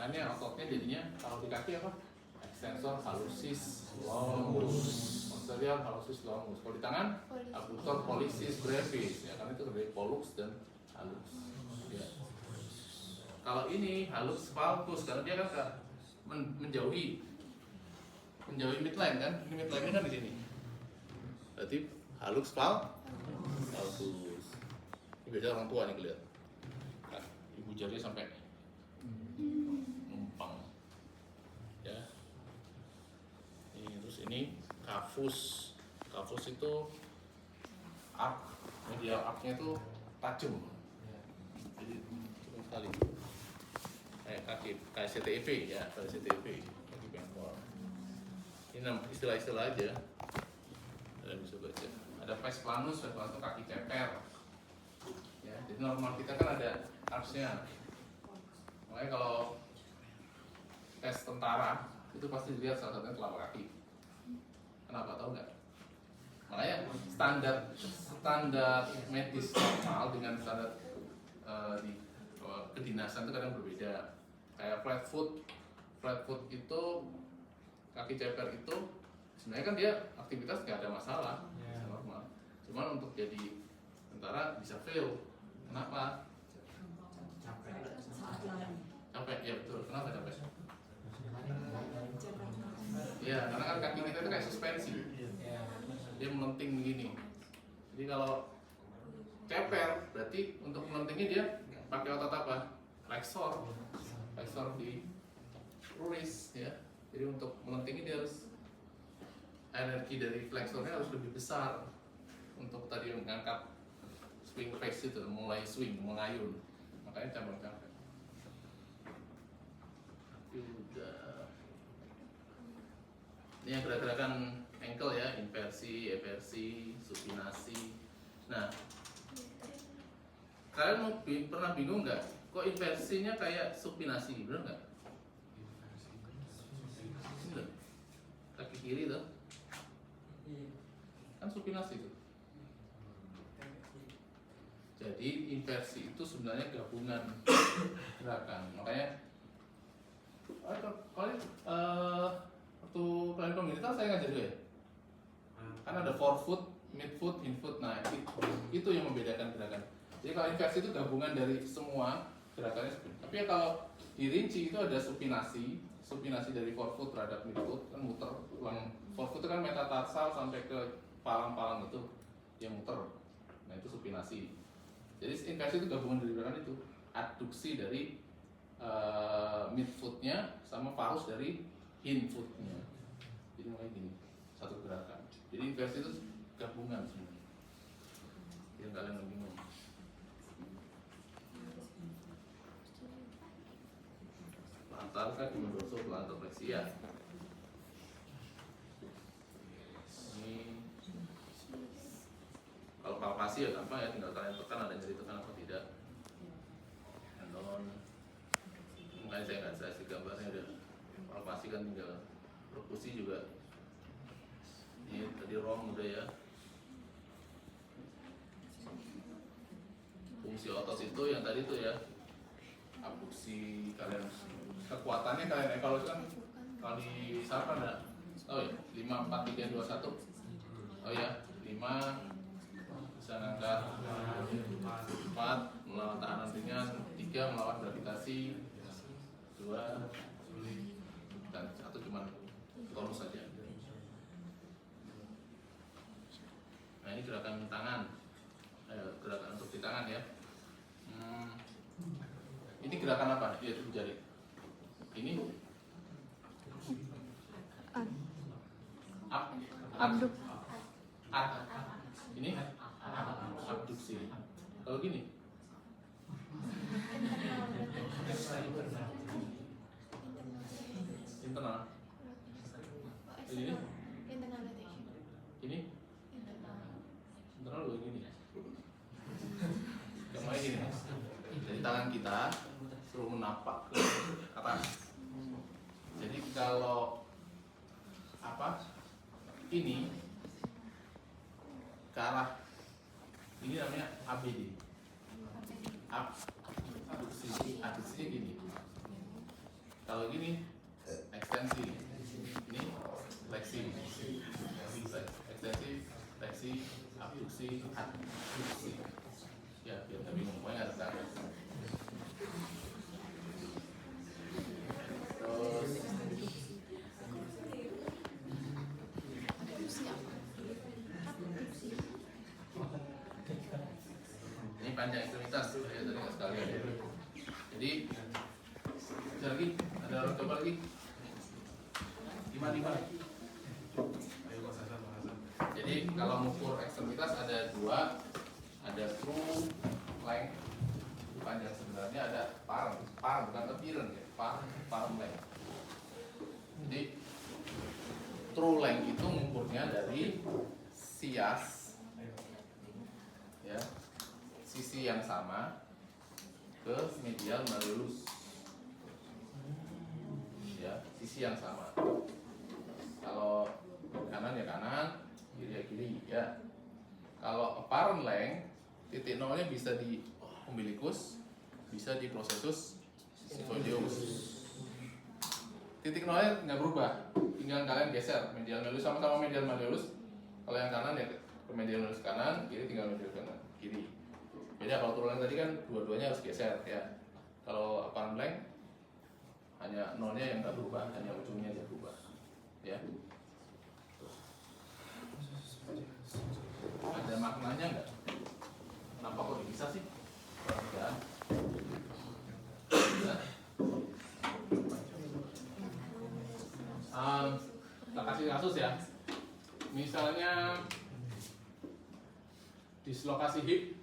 Makanya ototnya jadinya kalau di kaki apa? Extensor hallucis longus, posterior hallucis longus. Kalau di tangan, abductor pollicis brevis, ya karena itu dari pollux dan hallux. Ya. Kalau ini hallux valgus karena dia kan menjauhi midline kan? Ini midline-nya kan di sini. Berarti hallux valgus. Ini biasanya orang tua nih kelihatan. Nah, ibu jarinya sampai numpang. Ya. Terus ini cavus. Cavus itu arc, medial arc-nya itu tajam. Jadi cukup sekali. Kayak CTEV ya, kayak CTEV, kaki bengkol. Ini istilah-istilah aja. Kalian bisa baca. Ada pes planus itu kaki ceper. Ya, jadi normal kita kan ada arch-nya. Makanya kalau tes tentara itu pasti dilihat salah satunya telapak kaki. Kenapa, tahu nggak? Makanya standar medis normal dengan standar di kedinasan itu kadang berbeda. Kayak flat foot itu kaki ceper itu sebenarnya kan dia aktivitas nggak ada masalah, normal. Cuman untuk jadi tentara bisa fail. Kenapa? Capek, ya betul. Kenapa capek? Ya, karena kan kaki kita itu kayak suspensi. Dia melenting begini. Jadi kalau ceper, berarti untuk melentingnya dia pakai otot apa? Flexor di rulis ya. Jadi untuk melentingnya dia harus energi dari flexornya harus lebih besar untuk tadi mengangkat swing face itu, mulai swing, mengayun. Makanya cabang-cabang. Udah. Ini yang gerakan ankle ya, inversi, eversi, supinasi. Nah, kalian pernah bingung nggak? Kok inversinya kayak supinasi, bener nggak? Bener. Kaki kiri tuh, kan supinasi tuh. Jadi inversi itu sebenarnya gabungan gerakan. Makanya kalian waktu kalian komunitas saya ngajar juga ya. Kan ada forefoot, midfoot, hindfoot. Nah itu yang membedakan gerakan. Jadi kalau inversi itu gabungan dari semua gerakannya. Tapi ya kalau dirinci itu ada supinasi dari forefoot terhadap midfoot kan muter. Forefoot itu kan metatarsal sampai ke palang-palang itu yang muter. Nah itu supinasi. Jadi inversi itu gabungan dari gerakan itu. Adduksi dari midfootnya sama varus dari hindfootnya. Jadi mulai gini, satu gerakan. Jadi inversi itu gabungan sebenarnya. Yang kalian bingung. Plantar kan dorso plantar flexia. Ini kalau palpasi ya gampang ya, tinggal kalian tekan ada nyeri tekan atau tidak. Makanya saya nggak kasih gambarnya, udah palpasi kan tinggal perkusi juga. Ini tadi rom udah ya. Fungsi otot itu yang tadi tuh ya, abduksi. Kalian kekuatannya kalian evaluasikan kalau di saraf ada, oh ya 5, 4, 3, 2, 1. Oh ya 5 bisa ngangkat, 4 melawan tahanan ringan, 3 melawan gravitasi, 2 dan 1 cuma tonus saja. Nah ini gerakan tangan, gerakan untuk di tangan ya. Ini gerakan apa? Lihat dulu jari. Ini ini abduksi. Kalau gini internal. Ini internal begini. Yang main gini. Jadi tangan kita suruh menapak ke atas. Jadi kalau ini ke arah ini namanya ABD. Abduksinya gini. Kalau gini ekstensi, ini fleksi, ekstensi, fleksi, abduksi, adduksi. Ya, biar nggak bingung, pokoknya ada cara. Terus ini panjang ekstremitas, ya tadi nggak sekalian ya. Jadi bisa lagi, ada orang coba lagi. Gimana? Jadi kalau mengukur ekstremitas ada dua, ada true length panjang sebenarnya, ada parent bukan appearance ya, parent length. Jadi true length itu mengukurnya dari sias, ya, sisi yang sama ke medial malleolus, ya, sisi yang sama. Kalau kanan ya kanan, kiri ya kiri, ya. Kalau apparent length, titik nolnya bisa di umbilicus, bisa di processus siphloideus. Titik nolnya nggak berubah, tinggal kalian geser medial malleolus sama-sama medial malleolus. Kalau yang kanan ya ke medial malleolus kanan, kiri tinggal medial kanan kiri. Beda kalau turunan tadi kan dua-duanya harus geser ya. Kalau apparent length hanya nolnya yang nggak berubah, hanya ujungnya aja berubah, ya. Ada maknanya nggak? Kenapa kok dipisah sih? Perbedaan. Kita kasih kasus ya. Misalnya dislokasi hip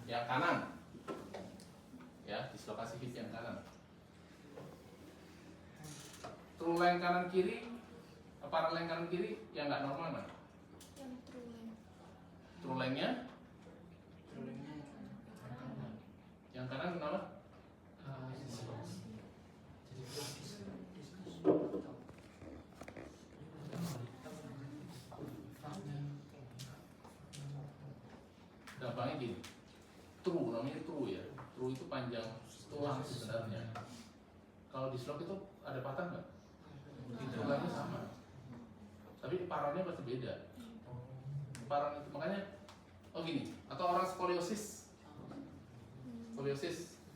yang kanan, ya, dislokasi hip yang kanan. True length kanan kiri, apparent length kanan kiri yang nggak normal mana? Yang true length. True length-nya? Yang kanan kenapa? Gampangnya gini, true, namanya true ya. True itu panjang tulang sebenarnya. Kalau di slok itu ada patah nggak? Tulangnya sama, tapi parahnya pasti beda. Parah itu makanya, oh gini, atau orang skoliosis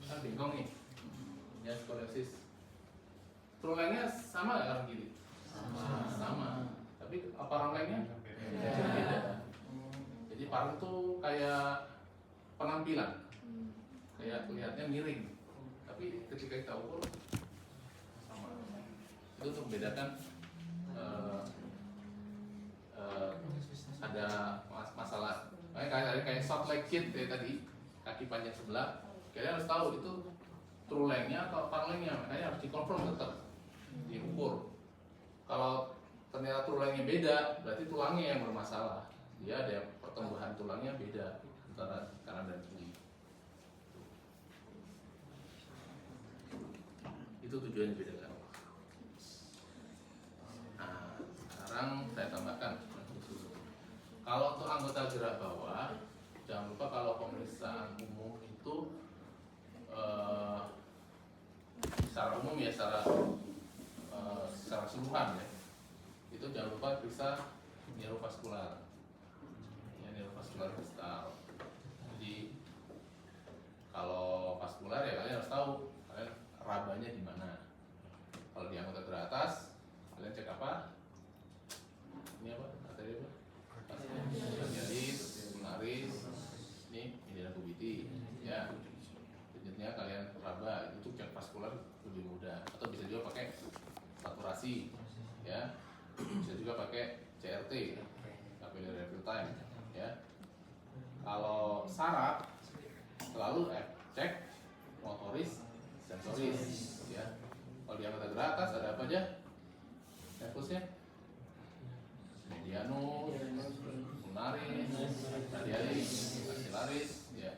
kan bengkong nih, ya skoliosis. True length-nya sama nggak kanan kiri? Sama. Tapi apparent length-nya beda. Jadi parent itu kayak penampilan, kayak kelihatannya miring, tapi ketika kita ukur sama. Itu untuk membedakan ada masalah. Kayak short leg kid tadi, kaki panjang sebelah. Kalian harus tahu itu true length-nya atau apparent length-nya, makanya harus dikonfirm tetap, diukur. Kalau ternyata true length-nya beda, berarti tulangnya yang bermasalah. Dia ada pertumbuhan tulangnya beda antara kanan dan kiri. Itu tujuannya beda kan. Nah, sekarang saya tambahkan. Kalau untuk anggota gerak bawah, jangan lupa kalau pemeriksaan umum itu secara umum ya, secara keseluruhan ya, itu jangan lupa periksa neurovaskular. Neurovaskular distal. Jadi kalau vaskular ya kalian harus tahu kalian rabanya di mana. Kalau di anggota gerak atas kalian cek apa? Ini apa? Arteri apa? Radialis, pulmonaris, ini mediana cubiti. Ya. Selanjutnya kalian raba, itu cek vaskular lebih mudah. Atau bisa juga pakai saturasi, ya. Bisa juga pakai CRT, capillary refill time, ya. Kalau saraf selalu cek motoris, sensoris, ya. Kalau di anggota gerak atas ada apa aja? Nervusnya? Medianus, pulmonaris, radialis, axillaris, ya.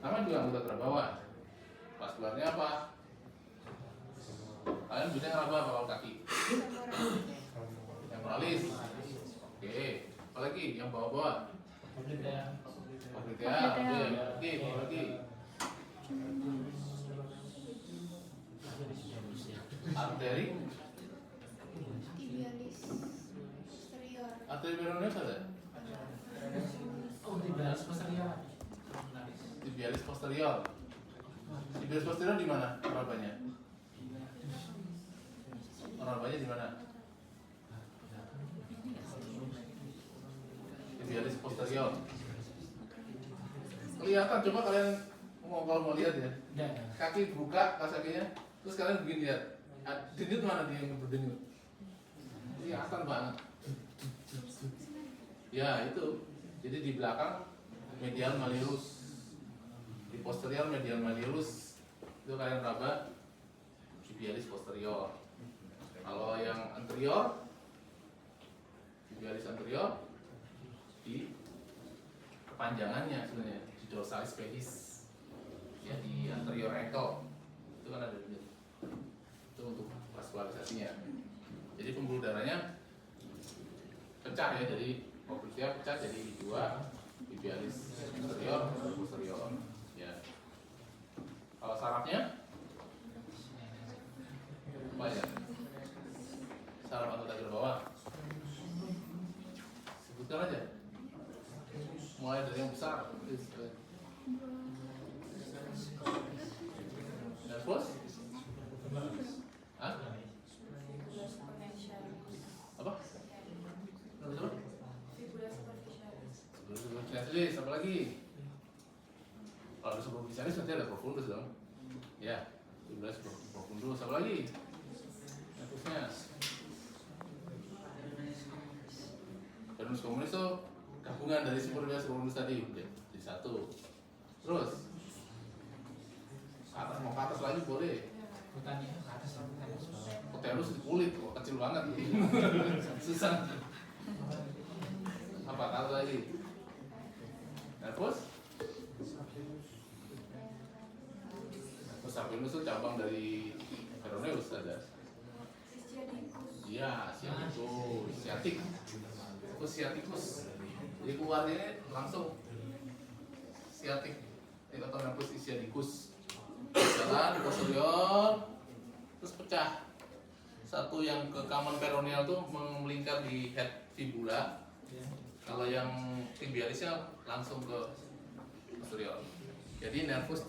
Sama juga anggota gerak bawah. Vaskularnya apa? Kalian bisa ngeraba kalau kaki? Temporalis. Oke. Apalagi yang bawah-bawah? Oke, lagi. arteri Tibialis posterior. arteri peroneus ada? Oh, tibialis posterior. Tibialis posterior. Tibialis posterior di mana rabanya? Rabanya di mana? Tibialis posterior. Kelihatan, coba kalian kalau mau lihat ya. Kaki buka kakinya, terus kalian begini lihat. Denyut mana dia yang berdenyut? Kelihatan banget. Ya itu. Jadi di belakang medial malleolus, di posterior medial malleolus itu kalian raba tibialis posterior. Kalau yang anterior, tibialis anterior di kepanjangannya sebenarnya di dorsalis pedis, ya di anterior ankle itu kan ada itu untuk vaskularisasinya. Jadi pembuluh darahnya pecah ya, jadi dia pecah jadi dua, tibialis anterior dan posterior. Ya. Kalau sarafnya apa ya? Saraf anggota gerak bawah. Sebutkan aja. Mulai dari yang besar. Nervus? Hah? Apa? Nervus apa? Superficialis, apa lagi? Kalau ada superficialis nanti ada profundus dong. Ya, superficialis profundus, apa lagi? Nervusnya. Peronus communis itu gabungan dari superficialis profundus tadi, jadi satu. Terus atas mau ke atas lagi boleh. Hutannya ke atas. Kotelus di kulit, kok kecil banget. Susah. Apa kata lagi? Nervus? Nervus sapinus itu cabang dari peroneus ada. Iya, siatik. Itu siatikus. Jadi keluarnya langsung siatik. Atau nervus ischiadicus. Jalan posterior, terus pecah. Satu yang ke common peroneal tuh melingkar di head fibula. Kalau yang tibialisnya langsung ke posterior. Jadi nervus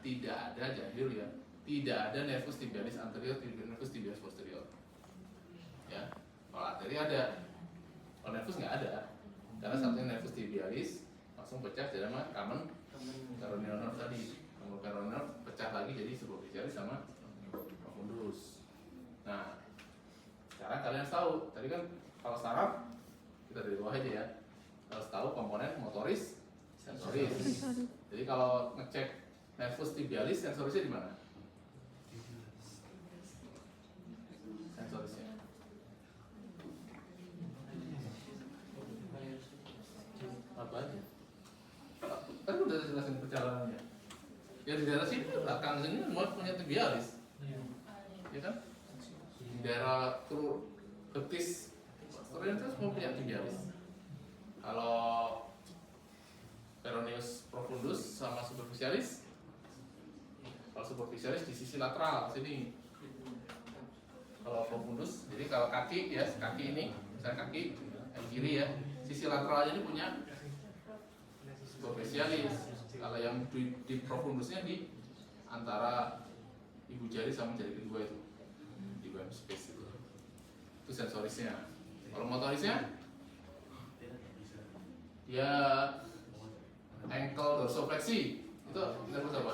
tidak ada jahil ya. Tidak ada nervus tibialis anterior, nervus tibialis posterior. Ya, kalau arteri ada, kalau nervus nggak ada. Karena satunya nervus tibialis langsung pecah jadi sama common peroneal nerve tadi. Common peroneal nerve pecah lagi jadi superficialis sama profundus. Nah, sekarang kalian tahu tadi kan kalau saraf kita dari bawah aja ya, harus tahu komponen motoris, sensoris. Jadi kalau ngecek nervus tibialis, sensorisnya di mana? Sensorisnya. Apa aja? Kan udah jelasin perjalanannya. Ya di daerah sini belakang sini semua punya tibialis, ya kan? Di daerah betis posterior itu semua punya tibialis. Kalau peroneus profundus sama superficialis, kalau superficialis di sisi lateral sini. Kalau profundus, jadi kalau kaki ya, kaki ini, misalnya kaki yang kiri ya, sisi lateralnya ini punya superficialis. Kalau yang di profundusnya di antara ibu jari sama jari kedua itu, di web space itu sensorisnya. Kalau motorisnya ya ankle dorsofleksi itu nervus apa?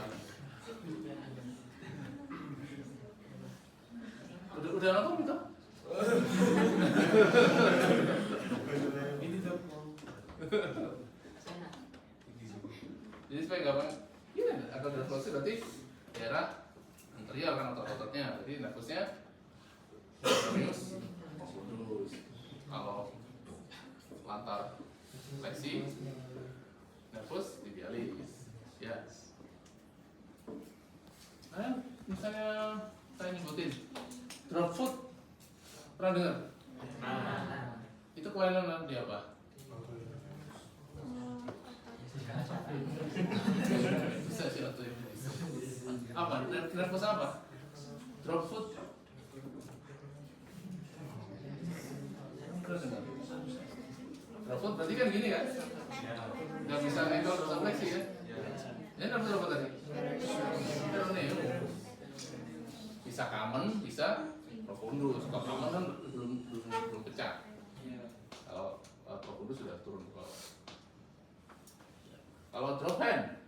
Udah nonton itu? Ini tuh. Jadi supaya gampang, iya ankle dorsofleksi berarti daerah anterior kan otot-ototnya, jadi nervusnya peroneus profundus. Kalau plantar fleksi, nervus tibialis, ya. Nah, misalnya saya nyebutin drop foot, pernah dengar? Itu kelainan di apa? Bisa sih atau apa? Nervus apa? Drop foot foot berarti kan gini kan? Nggak bisa ankle, bisa fleksi ya? Ini namanya apa tadi? Peroneo. Bisa common, bisa profundus. Kalau common kan belum pecah. Kalau profundus sudah turun ke bawah. Kalau drop hand,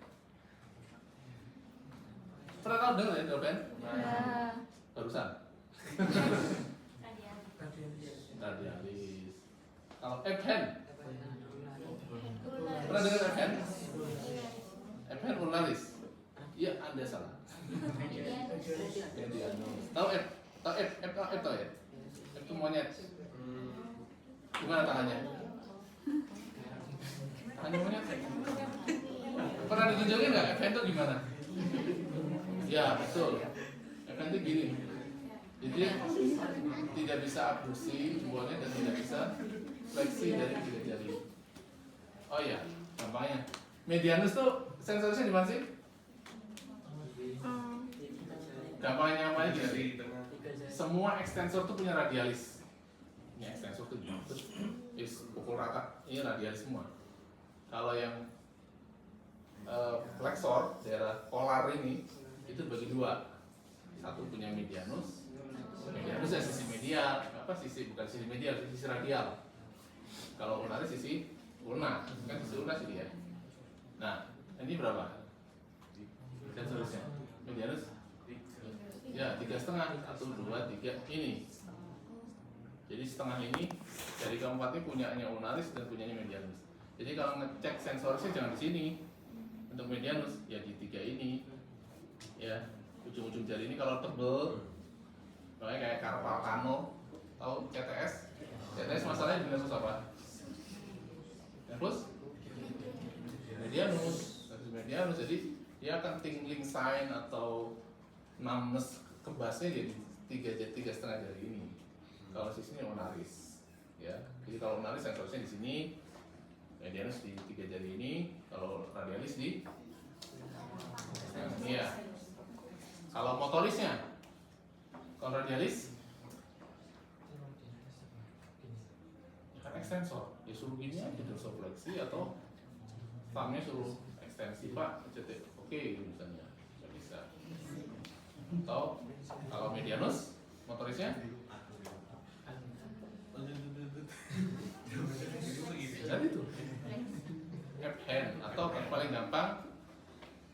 pernah tahu dengar ya drop hand? Barusan. Radialis. Kalau F hand, pernah dengar F hand? F hand ulnaris. Iya, Anda salah. Medianus. Tahu F? Tahu F? F tahu ya? F itu monyet. Gimana tangannya? Tangannya monyet. Pernah ditunjukin nggak? F hand itu gimana? Ya betul. F hand itu gini. Jadi tidak bisa abduksi jempolnya dan tidak bisa fleksi dari tiga jari. Oh iya, gampangnya. Medianus tuh sensornya di mana sih? Gampangnya gini. Semua extensor tuh punya radialis. Ini extensor tuh pukul rata. Ini radialis semua. Kalau yang flexor daerah polar ini itu bagi dua. Satu punya medianus. Medianus ya sisi medial, bukan sisi medial, sisi radial. Kalau ulnar sisi ulna, kan sisi ulna sih dia. Nah, ini berapa? Sensornya medianus? Ya 3,5, 1, 2, 3 ini. Jadi setengah ini dari keempatnya punyanya ulnaris dan punyanya medianus. Jadi kalau ngecek sensornya jangan di sini. Untuk medianus ya di 3 ini. Ya, ujung-ujung jari ini kalau tebel, kayak carpal tunnel, tahu CTS? CTS masalahnya medianus apa? Terus medianus, jadi dia akan tingling sign atau numbness kebasnya jadi tiga setengah jari ini. Kalau sisinya ulnaris, ya. Jadi kalau ulnaris sensornya di sini, medianus di 3 jari ini, kalau radialis di ini ya. Kalau motorisnya, kalau radialis kan extensor, ya suruh gini aja dorsofleksi atau thumbnya suruh ekstensi pak, cetek, oke misalnya, nggak bisa. Atau kalau medianus, motorisnya jadi itu F hand atau yang paling gampang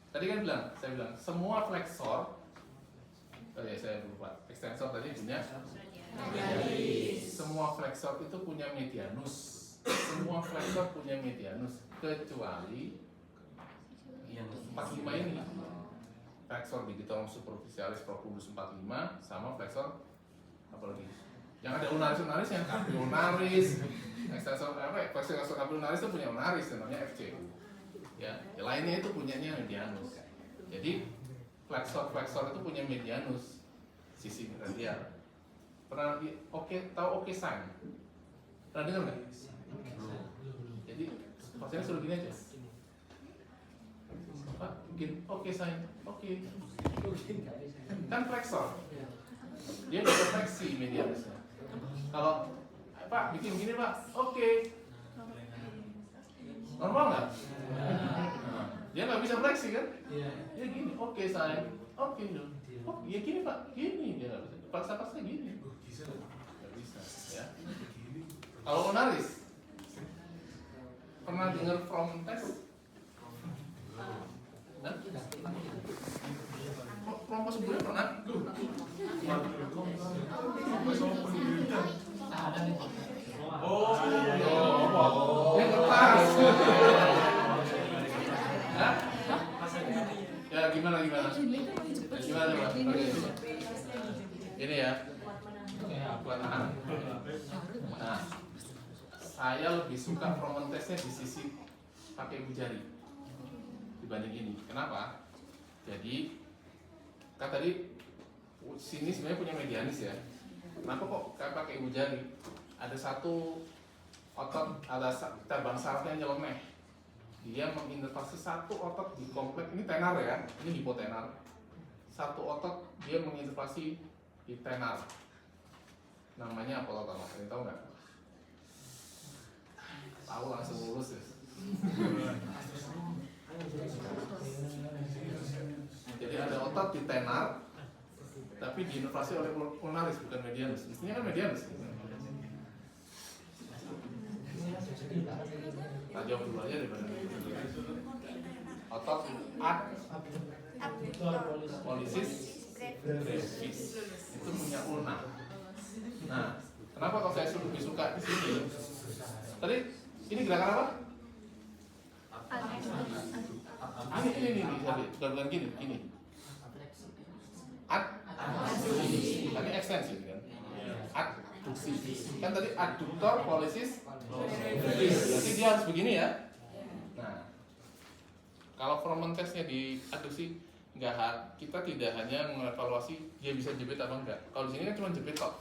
tadi kan saya bilang semua flexor. Oh ya, saya lupa. Extensor tadi punya semua flexor itu punya medianus. Semua flexor punya medianus kecuali yang 45 ini. Flexor digitorum superficialis profundus 45 sama flexor apa lagi? Yang ada ulnaris yang ulnaris. Extensor flexor ulnaris itu punya ulnaris namanya FC. Ya, lainnya itu punyanya medianus. Jadi flexor itu punya medianus sisi radial. Pernah tahu oke sign? Pernah dengar nggak? Jadi pasiennya suruh gini aja. Pak, bikin oke sign, oke. Kan flexor, dia bisa fleksi medianusnya. Kalau Pak bikin gini Pak, oke. Normal nggak? Dia nggak bisa fleksi kan? Dia gini, oke sign, oke dong. Oh, ya gini Pak, gini dia nggak bisa. Paksa-paksa gini. Nggak bisa, ya. Kalau ulnaris, pernah dengar from test? Kelompok sebelumnya pernah? Yang kertas. Ya gimana? Gimana Pak? Ini ya. Buat tahan. Nah, saya lebih suka Froment testnya di sisi pakai ibu jari dibanding ini. Kenapa? Jadi kan tadi sini sebenarnya punya medianis ya. Kenapa kok kayak pakai ibu jari? Ada satu otot, ada cabang sarafnya yang nyeleneh. Dia menginnervasi satu otot di kompleks ini tenar ya, ini hipotenar. Satu otot dia menginnervasi di tenar. Namanya apa otot? Kalian tahu nggak? tahu langsung lulus ya. Jadi ada otot di tenar, tapi diinovasi oleh ulnaris bukan medianus. Mestinya kan medianus. Kita jawab dulu aja daripada otot pollicis brevis itu punya ulna. Nah, kenapa kalau saya lebih suka di sini? Tadi ini gerakan apa? Ini bukan gini. Tadi ekstensi kan? Adduksi. Kan tadi adduktor pollicis brevis. Berarti dia harus begini ya. Nah, kalau Froment testnya di adduksi kita tidak hanya mengevaluasi dia bisa jepit apa enggak. Kalau di sini kan cuma jepit kok.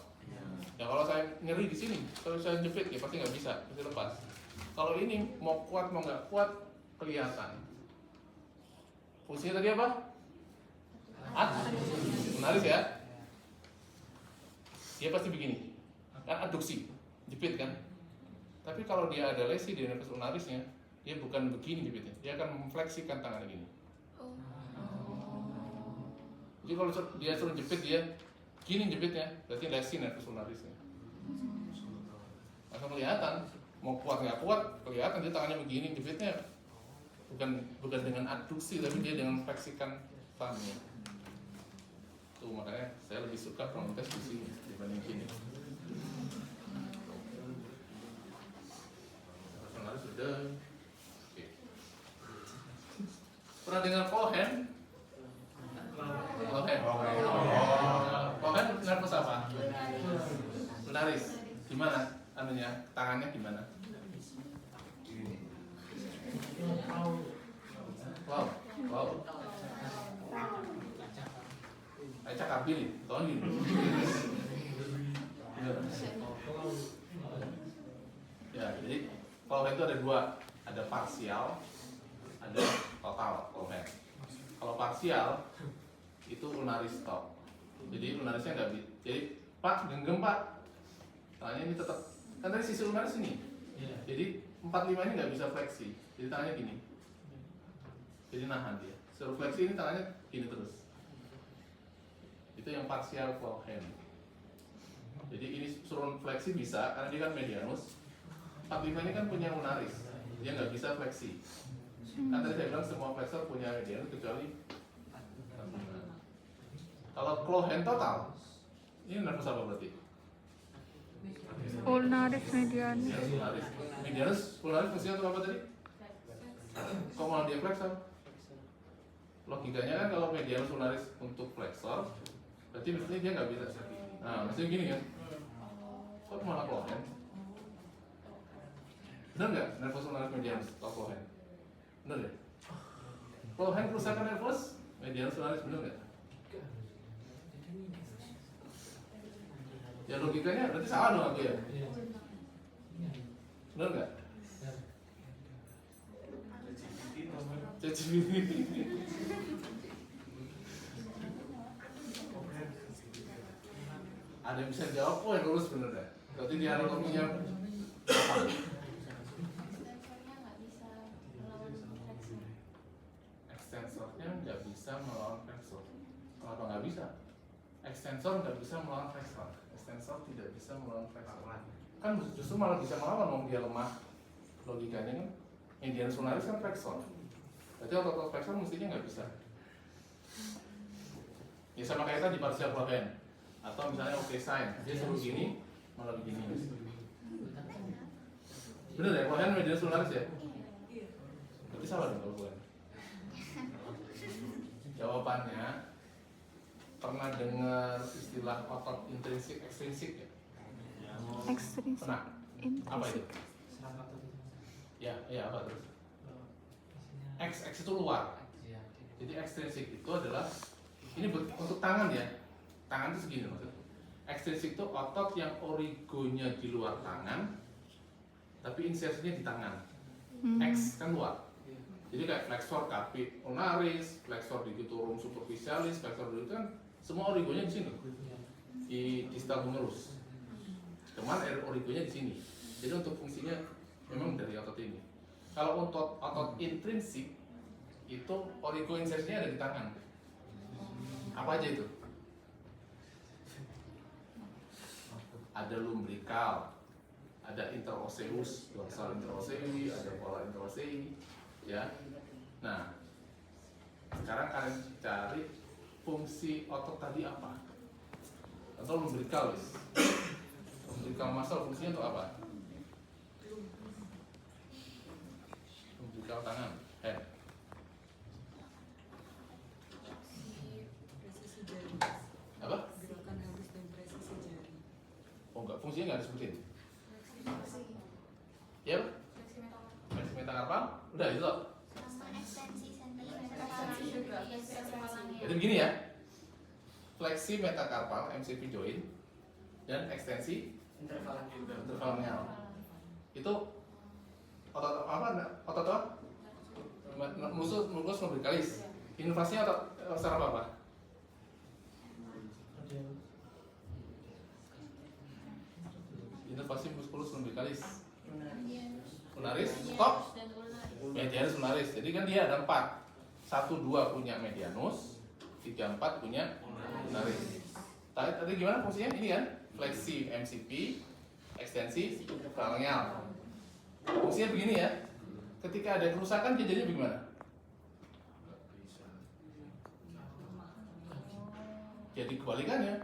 Ya kalau saya nyeri di sini, kalau saya jepit ya pasti nggak bisa, pasti lepas. Kalau ini mau kuat mau nggak kuat kelihatan. Fungsinya tadi apa? Menarik ya. Dia pasti begini, kan adduksi, jepit kan. Tapi kalau dia ada lesi di nervus ulnarisnya, dia bukan begini jepitnya, dia akan memfleksikan tangan gini. Jadi kalau dia suruh jepit dia gini jepitnya, berarti lesi nervus ulnarisnya. Langsung kelihatan, mau kuat nggak kuat kelihatan dia tangannya begini jepitnya. Bukan dengan adduksi tapi dia dengan fleksikan tangannya. Tuh makanya saya lebih suka promotes di sini dibanding sini. Ulnaris sudah. Oke. Pernah dengar Cohen? Cohen nervus apa? Ulnaris. Gimana? Anunya, tangannya gimana? Wow. Saya cakap gini, tahun gini. Ya, jadi Cohen itu ada dua, ada parsial, ada total Cohen. Kalau parsial itu ulnaris stop. Jadi ulnarisnya nggak bisa. Jadi Pak genggam Pak, tangannya ini tetap. Kan tadi sisi ulnaris ini. Jadi 45 ini nggak bisa fleksi. Jadi tangannya gini. Jadi nahan dia. Suruh fleksi ini tangannya gini terus. Itu yang parsial Cohen. Jadi ini suruh fleksi bisa karena dia kan medianus. 45 ini kan punya ulnaris. Dia nggak bisa fleksi. Kan tadi saya bilang semua flexor punya medianus kecuali 45. Kalau Cohen total, ini nervus apa berarti? Ulnaris medianus. Medianus, ulnaris fungsinya untuk apa tadi? Kok malah dia flexor? Logikanya kan kalau medianus ulnaris untuk flexor, berarti mestinya dia nggak bisa. Nah, mestinya gini kan? Kok malah Cohen? Benar nggak nervus ulnaris medianus atau Cohen? Benar ya? Cohen kerusakan nervus medianus ulnaris benar nggak? Ya logikanya berarti salah dong aku ya? Benar nggak? Ada yang bisa jawab, oh yang lulus bener deh. Berarti di anatominya apa? Ekstensornya nggak bisa melawan flexor. Kenapa nggak bisa? Ekstensor nggak bisa melawan flexor. Ekstensor tidak bisa melawan flexor. Kan justru malah bisa melawan, mau dia lemah. Logikanya kan, medianus ulnaris kan flexor. Berarti otot flexor mestinya nggak bisa. Ya sama kayak tadi parsial Cohen. Atau misalnya sign, dia suruh gini, malah begini. Bener ya, Cohen medianus ulnaris ya? Berarti salah dong kalau Cohen. Jawabannya, pernah dengar istilah otot intrinsik ekstrinsik ya? Ekstrinsik. Pernah? Apa itu? Ya apa terus? X itu luar. Jadi ekstrinsik itu adalah ini untuk tangan ya. Tangan itu segini maksudnya. Ekstrinsik itu otot yang origonya di luar tangan, tapi insersinya di tangan. X kan luar. Jadi kayak flexor capit ulnaris, flexor digitorum superficialis, flexor itu kan semua origonya di sini, di distal humerus. Cuman origonya di sini. Jadi untuk fungsinya memang dari otot ini. Kalau untuk otot intrinsik itu oligoinsersinya ada di tangan. Apa aja itu? Ada lumbrical, ada interosseus, dorsal interossei, ada polar interossei, ya. Nah, sekarang kalian cari fungsi otot tadi apa? Atau lumbrical, lumbrical muscle fungsinya untuk apa? Lumbrical tangan, hand. Presisi jari. Apa? Gerakan halus dan presisi jari. Oh enggak, fungsinya nggak disebutin. Ya? Fleksi metakarpal? Udah itu loh. Jadi begini ya. Fleksi metakarpal MCP joint dan ekstensi intervalnya. Itu otot apa? Otot apa? Musculus lumbricalis. Inovasinya otot saraf apa? Inovasi musculus lumbricalis. Lunaris, stop. Medianus lunaris. Jadi kan dia ada 4. 1, 2 punya medianus, 3, 4 punya lunaris. Tadi gimana fungsinya? Ini kan fleksi MCP, ekstensi falangeal. Fungsinya begini ya. Ketika ada kerusakan dia jadinya bagaimana? Jadi kebalikannya.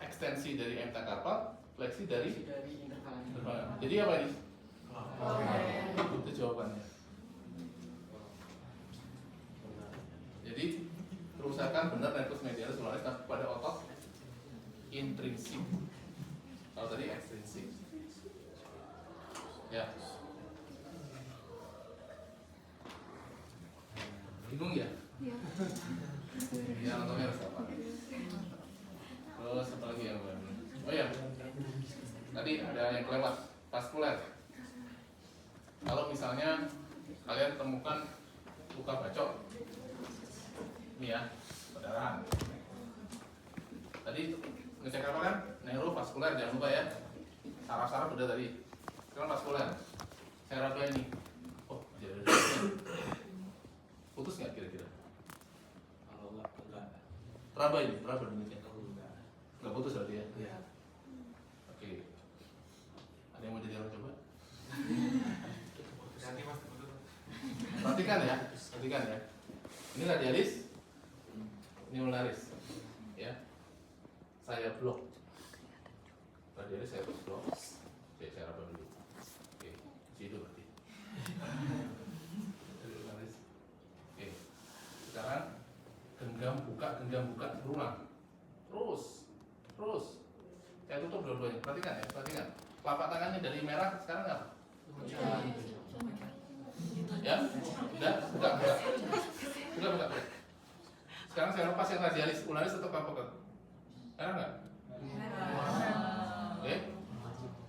Ekstensi dari metakarpal, fleksi dari interfalangeal. Jadi apa ini? Itu jawabannya. Jadi kerusakan benar nervus medialis lunaris pada otot intrinsik. Kalau tadi ekstrinsik. Ya. Bingung ya? Iya. Ya, anatomi harus apa? Terus apa lagi yang baru? Oh ya, tadi ada yang kelewat, vaskuler. Kalau misalnya kalian temukan luka bacok, ini ya, perdarahan. Tadi ngecek apa kan? Neurovaskuler, jangan lupa ya. Saraf-saraf udah tadi. Sekarang vaskuler. Saya raba ini. Oh, jadi putus nggak kira-kira? Kalau enggak. Raba ini, raba demikian. Nggak putus berarti ya? Iya. Oke. Ada yang mau jadi orang coba? Nanti Mas. Perhatikan ya, perhatikan ya. Ini radialis, ini lunaris, ya. Saya blok. Radialis saya blok. Oke, saya raba dulu. Oke, situ berarti. Dari lunaris. Oke. Sekarang genggam buka berulang. Terus. Saya tutup dua-duanya. Perhatikan ya, perhatikan. Telapak tangannya dari merah sekarang apa? Ya, udah, buka. Sekarang saya lepas yang radialis, lunaris tetap apa kan? Sekarang enggak? Oke.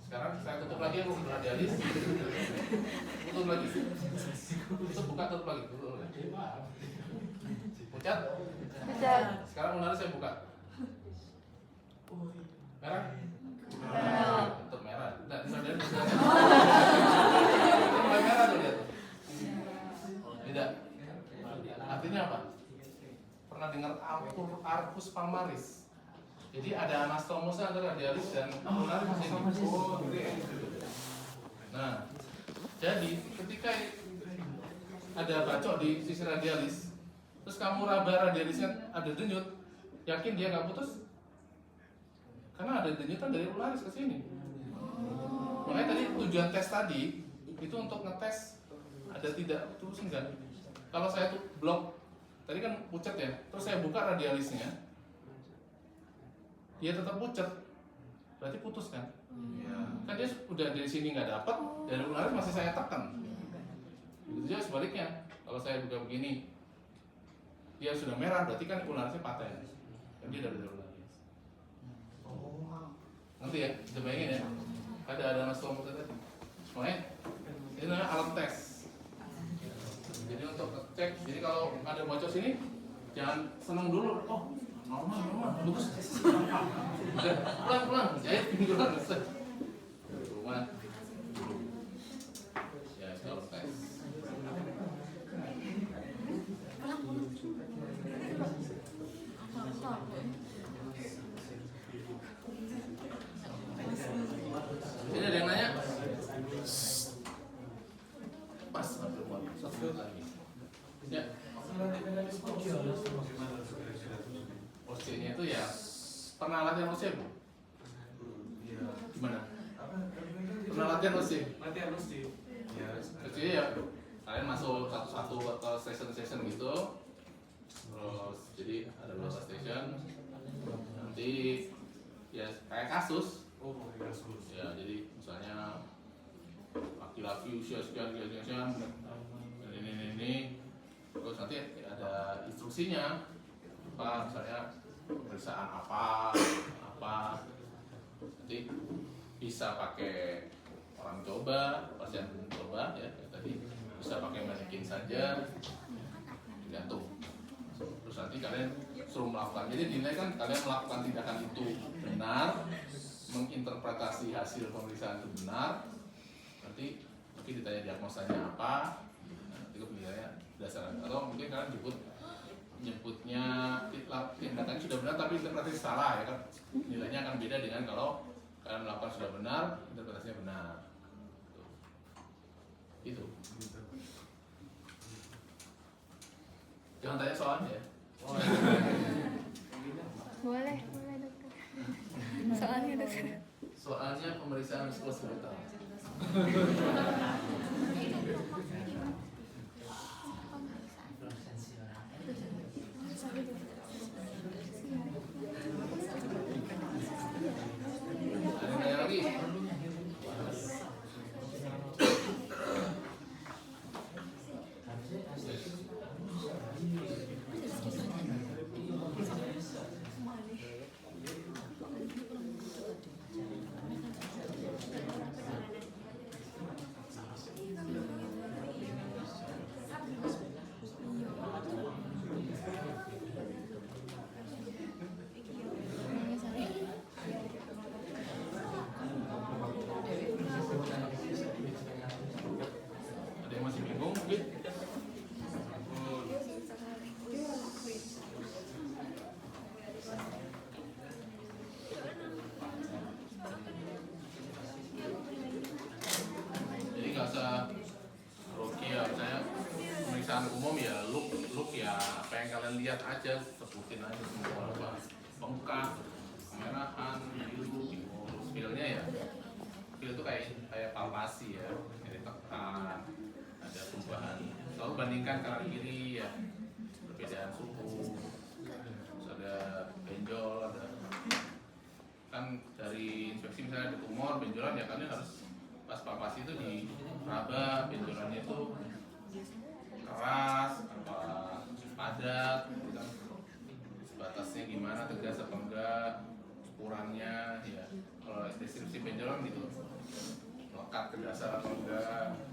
Sekarang saya tutup lagi yang radialis. Tutup lagi. Buka, tutup lagi. Pucat. Sekarang lunaris saya buka. Merah? Tetap merah. Enggak, radialis sudah. Mulai merah tuh lihat. Tidak. Artinya apa? Pernah dengar arcus palmaris? Jadi ada anastomosa antara radialis dan lunaris di sini. Nah, jadi ketika ada bacok di sisi radialis, terus kamu raba radialisnya ada denyut, yakin dia nggak putus? Karena ada denyutan dari lunaris ke sini. Makanya tadi tujuan tes tadi itu untuk ngetes ada tidak putus enggak. Kalau saya tuh blok, tadi kan pucat ya, terus saya buka radialisnya, dia tetap pucat, berarti putus kan? Kan dia udah dari sini nggak dapat, dari lunaris masih saya tekan. Begitu juga sebaliknya, kalau saya buka begini, dia sudah merah, berarti kan lunarisnya paten, dan dia dari lunaris. Nanti ya, bisa bayangin ya, ada anastomo tadi. Makanya ini namanya alat tes. Jadi untuk cek, jadi kalau ada bocor sini, jangan seneng dulu. Oh, normal, bagus. Udah, pulang, jahit minggu lalu. Rumah. Ya, Nanti mekanisme opsional itu bagaimana kira-kira tuh? OC-nya itu ya pernah latihan OC bu? Iya. Gimana? Apa? Pernah latihan OC? Latihan mesti. Ya. Jadi ya kalian masuk satu-satu ke session-session gitu. Terus jadi ada beberapa session. Nanti ya kayak kasus. Oh, pakai kasus. Ya jadi misalnya laki-laki usia sekian sekian ini terus nanti ada instruksinya apa misalnya pemeriksaan apa nanti bisa pakai orang coba pasien coba ya kayak tadi bisa pakai manekin saja tergantung terus nanti kalian suruh melakukan jadi dinilai kan kalian melakukan tindakan itu benar menginterpretasi hasil pemeriksaan itu benar nanti mungkin ditanya diagnosanya apa nanti penilaiannya berdasarkan atau mungkin kalian nyebutnya tindakannya sudah benar tapi interpretasi salah ya kan nilainya akan beda dengan kalau kalian melakukan sudah benar interpretasinya benar itu jangan tanya soalnya ya Boleh dokter. Soalnya dokter. soalnya pemeriksaan psikosomatik ada yang lagi ada yang masih bingung mungkin jadi nggak usah grogi ya saya pemeriksaan umum ya look ya apa yang kalian lihat aja sebutin aja semua apa bengkak kemerahan biru feelnya ya feel itu kayak palpasi ya jadi tekan ada perubahan selalu bandingkan kanan kiri ya perbedaan suhu terus ada benjol ada kan dari inspeksi misalnya ada tumor benjolan ya kalian harus pas palpasi itu diraba benjolannya itu keras apa padat gitu kan batasnya gimana tegas apa enggak ukurannya ya kalau deskripsi benjolan gitu melekat ke dasar atau enggak